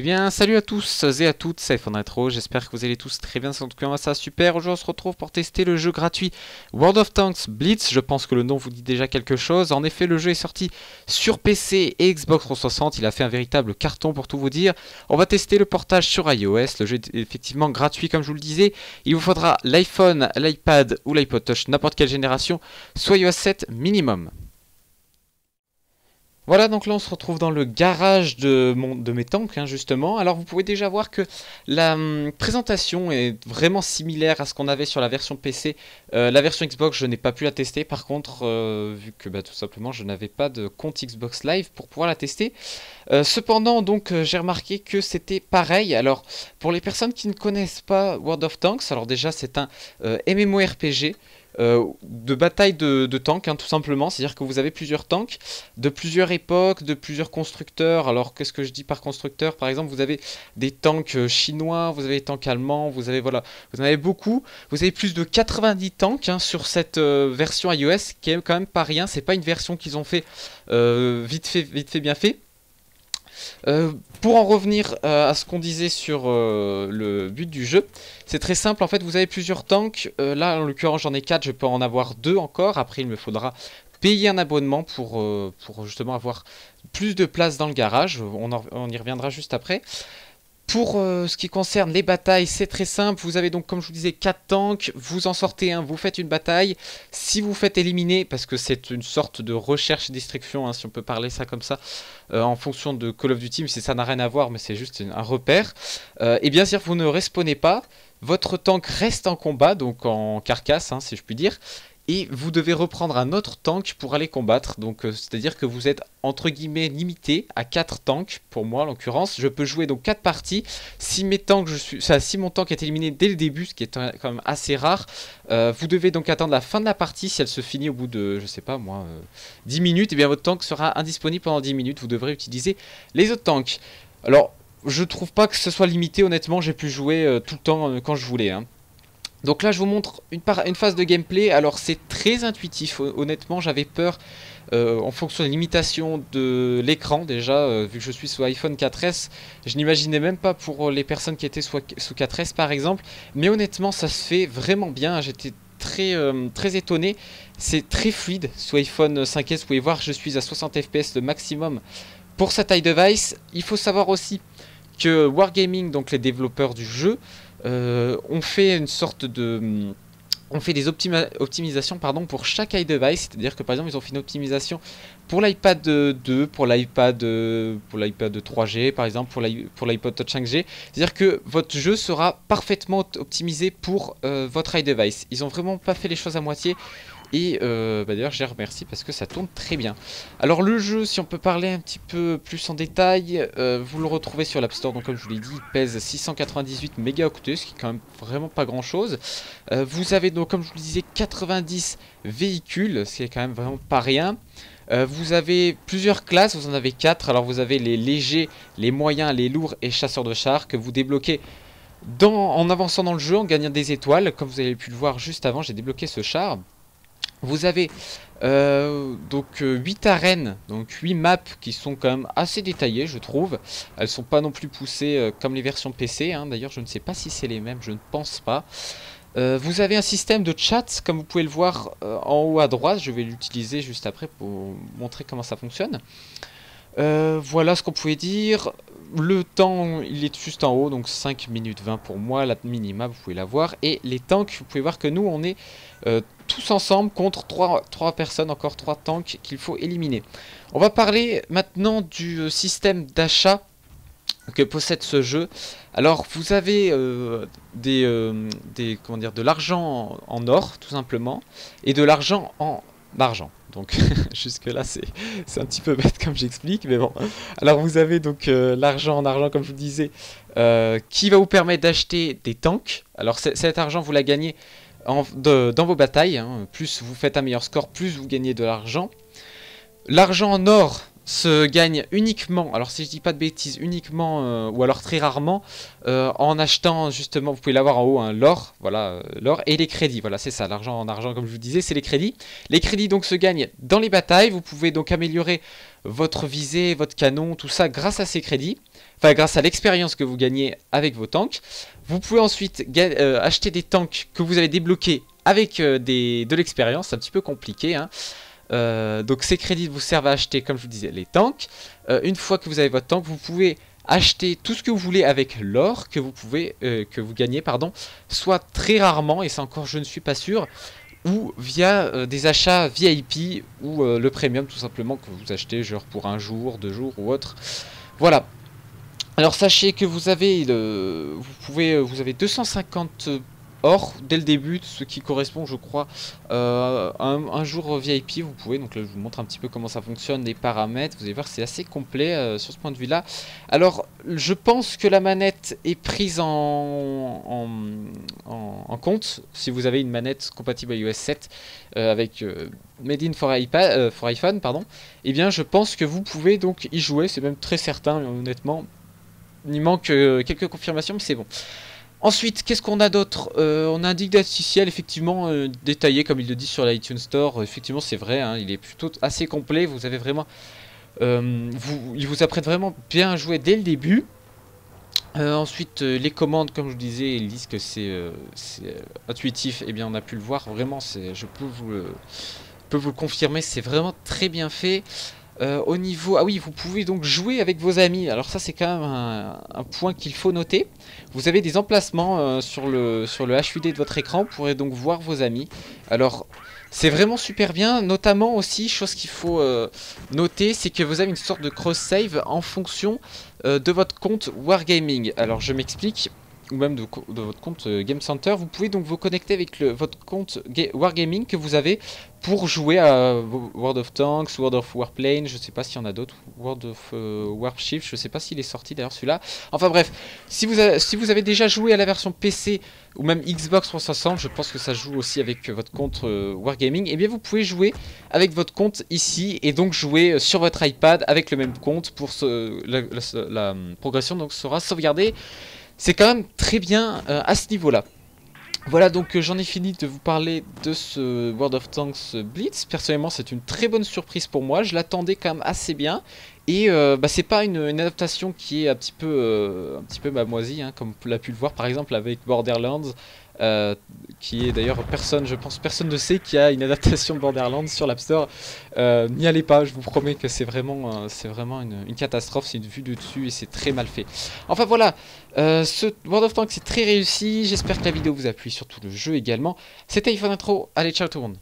bien, salut à tous et à toutes, c'est iPhone Retro, j'espère que vous allez tous très bien, en tout cas ça super. Aujourd'hui on se retrouve pour tester le jeu gratuit World of Tanks Blitz, je pense que le nom vous dit déjà quelque chose. En effet, le jeu est sorti sur PC et Xbox 360, il a fait un véritable carton pour tout vous dire. On va tester le portage sur iOS, le jeu est effectivement gratuit comme je vous le disais. Il vous faudra l'iPhone, l'iPad ou l'iPod Touch, n'importe quelle génération, soit iOS 7 minimum. Voilà, donc là on se retrouve dans le garage de mes tanks, hein, justement. Alors vous pouvez déjà voir que la présentation est vraiment similaire à ce qu'on avait sur la version PC. La version Xbox, je n'ai pas pu la tester. Par contre, vu que tout simplement je n'avais pas de compte Xbox Live pour pouvoir la tester. Cependant, donc j'ai remarqué que c'était pareil. Alors pour les personnes qui ne connaissent pas World of Tanks, alors déjà c'est un MMORPG. De bataille de tanks, hein, tout simplement. C'est-à-dire que vous avez plusieurs tanks de plusieurs époques, de plusieurs constructeurs. Alors qu'est-ce que je dis par constructeur? Par exemple, vous avez des tanks chinois, vous avez des tanks allemands, vous avez voilà, vous en avez beaucoup. Vous avez plus de 90 tanks, hein, sur cette version iOS, qui est quand même pas rien. C'est pas une version qu'ils ont fait vite fait, bien fait. Pour en revenir à ce qu'on disait sur le but du jeu, c'est très simple. En fait, vous avez plusieurs tanks. Là, en l'occurrence, j'en ai 4. Je peux en avoir 2 encore. Après, il me faudra payer un abonnement pour justement avoir plus de place dans le garage. On y reviendra juste après. Pour ce qui concerne les batailles, c'est très simple. Vous avez donc, comme je vous disais, 4 tanks. Vous en sortez un, vous faites une bataille. Si vous faites éliminer, parce que c'est une sorte de recherche et destruction, hein, si on peut parler ça comme ça, en fonction de Call of Duty, mais ça n'a rien à voir, mais c'est juste un repère. Et bien sûr, vous ne respawnez pas. Votre tank reste en combat, donc en carcasse, hein, si je puis dire. Et vous devez reprendre un autre tank pour aller combattre. Donc c'est-à-dire que vous êtes entre guillemets limité à 4 tanks. Pour moi en l'occurrence, je peux jouer donc 4 parties. Si si mon tank est éliminé dès le début, ce qui est quand même assez rare, vous devez donc attendre la fin de la partie. Si elle se finit au bout de, je sais pas moi, 10 minutes, et bien votre tank sera indisponible pendant 10 minutes. Vous devrez utiliser les autres tanks. Alors, je trouve pas que ce soit limité, honnêtement, j'ai pu jouer tout le temps quand je voulais, hein. Donc là je vous montre une phase de gameplay. Alors c'est très intuitif, honnêtement j'avais peur en fonction des limitations de l'écran. Déjà vu que je suis sous iPhone 4S, je n'imaginais même pas pour les personnes qui étaient sous 4S par exemple. Mais honnêtement ça se fait vraiment bien, j'étais très étonné. C'est très fluide sous iPhone 5S, vous pouvez voir je suis à 60 fps le maximum pour sa taille device. Il faut savoir aussi que Wargaming, donc les développeurs du jeu, on fait une sorte de... On fait des optimisations pardon, pour chaque iDevice, c'est-à-dire que par exemple ils ont fait une optimisation pour l'iPad 2, pour l'iPad 3G par exemple, pour l'iPod Touch 5G. C'est-à-dire que votre jeu sera parfaitement optimisé pour votre iDevice. Ils ont vraiment pas fait les choses à moitié. Et d'ailleurs je les remercie parce que ça tourne très bien. Alors le jeu, si on peut parler un petit peu plus en détail, vous le retrouvez sur l'App Store. Donc comme je vous l'ai dit, il pèse 698 mégaoctets, ce qui est quand même vraiment pas grand chose. Vous avez donc, comme je vous le disais, 90 véhicules, ce qui est quand même vraiment pas rien. Vous avez plusieurs classes, vous en avez 4. Alors vous avez les légers, les moyens, les lourds et chasseurs de chars que vous débloquez en avançant dans le jeu, en gagnant des étoiles. Comme vous avez pu le voir juste avant, j'ai débloqué ce char. Vous avez donc 8 arènes, donc 8 maps qui sont quand même assez détaillées je trouve. Elles sont pas non plus poussées comme les versions PC, hein. D'ailleurs je ne sais pas si c'est les mêmes, je ne pense pas. Vous avez un système de chat comme vous pouvez le voir en haut à droite. Je vais l'utiliser juste après pour montrer comment ça fonctionne. Voilà ce qu'on pouvait dire. Le temps il est juste en haut, donc 5 minutes 20 pour moi, la minima vous pouvez la voir. Et les tanks, vous pouvez voir que nous on est tous ensemble contre 3 personnes, encore 3 tanks qu'il faut éliminer. On va parler maintenant du système d'achat que possède ce jeu. Alors vous avez comment dire, de l'argent en or tout simplement, et de l'argent en argent. Donc jusque là c'est un petit peu bête comme j'explique, mais bon. Alors vous avez donc l'argent en argent comme je vous disais, qui va vous permettre d'acheter des tanks. Alors cet argent vous la gagnez dans vos batailles, hein. Plus vous faites un meilleur score, plus vous gagnez de l'argent. L'argent en or se gagne uniquement, alors si je dis pas de bêtises, uniquement ou alors très rarement en achetant justement, vous pouvez l'avoir en haut, hein, l'or, voilà, l'or et les crédits, voilà c'est ça, l'argent en argent comme je vous disais, c'est les crédits. Les crédits donc se gagnent dans les batailles, vous pouvez donc améliorer votre visée, votre canon, tout ça grâce à ces crédits, enfin grâce à l'expérience que vous gagnez avec vos tanks. Vous pouvez ensuite acheter des tanks que vous avez débloqués avec de l'expérience, c'est un petit peu compliqué, hein. Donc ces crédits vous servent à acheter, comme je vous disais, les tanks. Une fois que vous avez votre tank, vous pouvez acheter tout ce que vous voulez avec l'or que vous gagnez, pardon, soit très rarement, et ça encore je ne suis pas sûr, ou via des achats VIP ou le premium tout simplement que vous achetez genre pour un jour, 2 jours ou autre. Voilà. Alors sachez que vous avez vous avez 250 or dès le début, ce qui correspond je crois à un jour VIP. Vous pouvez, donc là je vous montre un petit peu comment ça fonctionne, les paramètres, vous allez voir c'est assez complet sur ce point de vue là. Alors je pense que la manette est prise en compte si vous avez une manette compatible iOS 7 avec Made in for iPhone, pardon. Et bien je pense que vous pouvez donc y jouer, c'est même très certain honnêtement. Il manque quelques confirmations, mais c'est bon. Ensuite, qu'est-ce qu'on a d'autre? On a un dig d'artificiel, effectivement, détaillé, comme il le dit sur l'iTunes Store. Effectivement, c'est vrai, hein, il est plutôt assez complet. Vous avez vraiment... il vous apprête vraiment bien à jouer dès le début. Ensuite, les commandes, comme je vous disais, ils disent que c'est intuitif. Eh bien, on a pu le voir, vraiment, je peux vous le confirmer, c'est vraiment très bien fait. Au niveau... Ah oui, vous pouvez donc jouer avec vos amis. Alors ça, c'est quand même un point qu'il faut noter. Vous avez des emplacements sur le HUD de votre écran. Vous pourrez donc voir vos amis. Alors, c'est vraiment super bien. Notamment aussi, chose qu'il faut noter, c'est que vous avez une sorte de cross-save en fonction de votre compte Wargaming. Alors, je m'explique. Ou même de votre compte Game Center, vous pouvez donc vous connecter avec votre compte Wargaming que vous avez pour jouer à World of Tanks, World of Warplane, je sais pas s'il y en a d'autres, World of Warship, je sais pas s'il est sorti d'ailleurs celui-là. Enfin bref, si vous avez déjà joué à la version PC ou même Xbox 360, je pense que ça joue aussi avec votre compte Wargaming, et bien vous pouvez jouer avec votre compte ici et donc jouer sur votre iPad avec le même compte pour la progression donc sera sauvegardée. C'est quand même très bien à ce niveau-là. Voilà, donc j'en ai fini de vous parler de ce World of Tanks Blitz. Personnellement, c'est une très bonne surprise pour moi. Je l'attendais quand même assez bien. Et c'est pas une adaptation qui est un petit peu moisie, hein, comme on l'a pu le voir par exemple avec Borderlands. Qui est d'ailleurs je pense personne ne sait qu'il y a une adaptation de Borderlands sur l'App Store. N'y allez pas, je vous promets que c'est vraiment une catastrophe, c'est une vue de dessus et c'est très mal fait. Enfin voilà, ce World of Tanks c'est très réussi, j'espère que la vidéo vous a plu, surtout le jeu également. C'était iPhone Intro, allez ciao tout le monde.